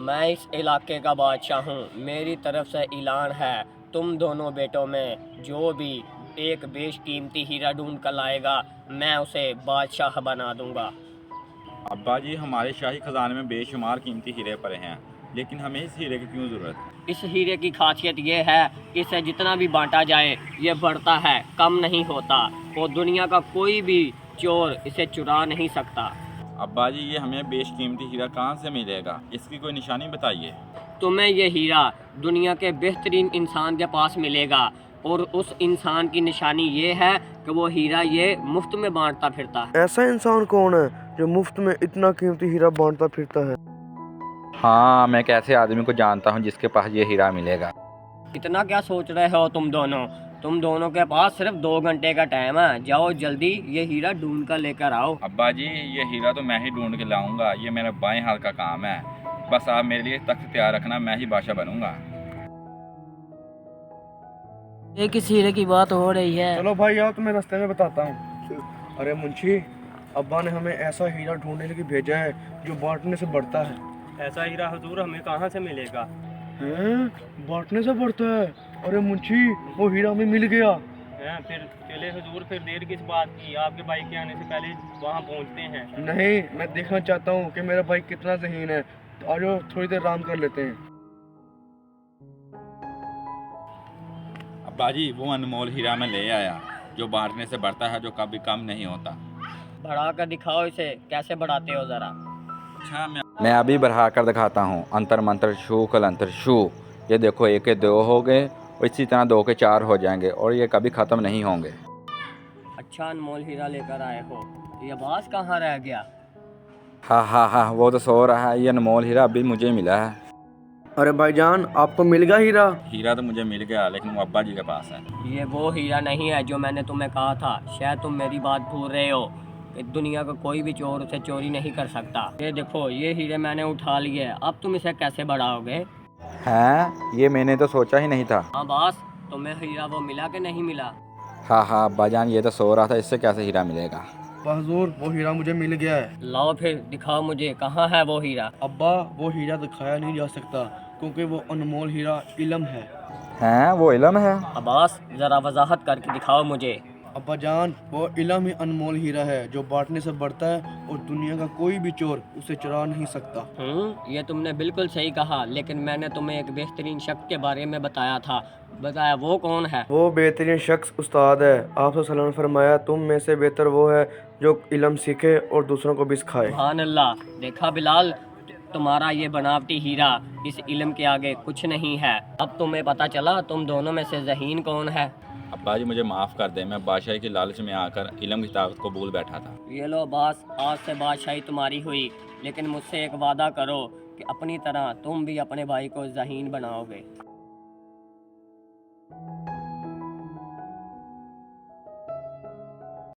मैं इस इलाके का बादशाह हूँ। मेरी तरफ से ऐलान है, तुम दोनों बेटों में जो भी एक बेशकीमती हीरा ढूंढ कर लाएगा, मैं उसे बादशाह बना दूंगा। अब्बा जी, हमारे शाही खजाने में बेशुमार कीमती हीरे पड़े हैं, लेकिन हमें इस हीरे की क्यों ज़रूरत? इस हीरे की खासियत ये है कि इसे जितना भी बांटा जाए ये बढ़ता है, कम नहीं होता, और दुनिया का कोई भी चोर इसे चुरा नहीं सकता। अब्बा जी, ये हमें बेशकीमती हीरा कहाँ से मिलेगा? इसकी कोई निशानी बताइए। तुम्हें ये हीरा दुनिया के बेहतरीन इंसान के पास मिलेगा, और उस इंसान की निशानी ये है कि वो हीरा ये मुफ्त में बांटता फिरता है। ऐसा इंसान कौन है जो मुफ्त में इतना कीमती हीरा बांटता फिरता है? हाँ, मैं कैसे आदमी को जानता हूँ जिसके पास ये हीरा मिलेगा। इतना क्या सोच रहे हो तुम दोनों? तुम दोनों के पास सिर्फ 2 घंटे का टाइम है। जाओ जल्दी ये हीरा ढूंढ कर लेकर आओ। अब्बा जी, ये हीरा तो मैं ही ढूंढ के लाऊंगा, ये मेरे बाएं हाथ का काम है। बस आप मेरे लिए तख्त तैयार रखना, मैं ही बादशाह बनूंगा। ये किस हीरे की बात हो रही है? चलो भाई आओ, तुम्हें रास्ते में बताता हूँ। अरे मुंशी, अब्बा ने हमें ऐसा हीरा ढूंढने के लिए भेजा है जो बांटने से बढ़ता है। ऐसा हीरा हुजूर हमें कहाँ से मिलेगा? हैं? बांटने से बढ़ता है? अरे मुंशी, वो हीरा हमें मिल गया। हैं, फिर चले हुजूर, फिर देर किस बात की? आपके भाई के आने से पहले वहाँ पहुँचते हैं। नहीं, मैं देखना चाहता हूँ कि मेरा भाई कितना ज़हीन है। तो आ जाओ, थोड़ी देर आराम कर लेते हैं। अब्बा जी, वो अनमोल हीरा मैं ले आया, जो बांटने से बढ़ता है, जो कभी कम नहीं होता। बढ़ा कर दिखाओ इसे, कैसे बढ़ाते हो जरा। अच्छा, मैं अभी बढ़ा कर दिखाता हूँ। अंतर मंत्र शू कल अंतर शू। ये देखो, 1 के 2 हो गए, और इसी तरह 2 के 4 हो जाएंगे, और ये कभी ख़त्म नहीं होंगे। अच्छा अनमोल हीरा लेकर आए हो। ये अब्बास कहाँ रह गया? हाँ हाँ हाँ, वो तो सो रहा है। ये अनमोल हीरा अभी मुझे मिला है। अरे भाईजान, आपको मिल गया हीरा? हीरा तो मुझे मिल गया, लेकिन वो अब्बा जी के पास है। ये वो हीरा नहीं है जो मैंने तुम्हें कहा था। शायद तुम मेरी बात भूल रहे हो कि दुनिया का कोई भी चोर उसे चोरी नहीं कर सकता। ये देखो, ये हीरे मैंने उठा लिए, अब तुम इसे कैसे बढ़ाओगे? हैं? ये मैंने तो सोचा ही नहीं था। हाँ बास, तुम्हें हीरा वो मिला कि नहीं मिला? हाँ हाँ अब्बा जान, ये तो सो रहा था, इससे कैसे हीरा मिलेगा? हुजूर, वो हीरा मुझे मिल गया है। लाओ फिर दिखाओ मुझे, कहाँ है वो हीरा? अब्बा, वो हीरा दिखाया नहीं जा सकता क्योंकि वो अनमोल हीरा इल्म है। हैं? वो इल्म है? अब्बास, जरा वजाहत करके दिखाओ मुझे। अब्बा जान, वो इल्म ही अनमोल हीरा है जो बांटने से बढ़ता है, और दुनिया का कोई भी चोर उसे चुरा नहीं सकता। ये तुमने बिल्कुल सही कहा, लेकिन मैंने तुम्हें एक बेहतरीन शख्स के बारे में बताया था। बताया वो कौन है? वो बेहतरीन शख्स उस्ताद है। आप सल्लल्लाहु अलैहि फरमाया, तुम में से बेहतर वो है जो इल्म सीखे और दूसरों को भी सिखाए। सुभान अल्लाह। देखा बिलाल, तुम्हारा ये बनावटी हीरा इस इल्म के आगे कुछ नहीं है। अब तुम्हें पता चला तुम दोनों में से ज़हीन कौन है। अब्बा जी, मुझे माफ़ कर दे, मैं बादशाही की लालच में आकर इल्म की ताकत को भूल बैठा था। ये लो अब्बास, आज से बादशाही तुम्हारी हुई, लेकिन मुझसे एक वादा करो कि अपनी तरह तुम भी अपने भाई को ज़हीन बनाओगे।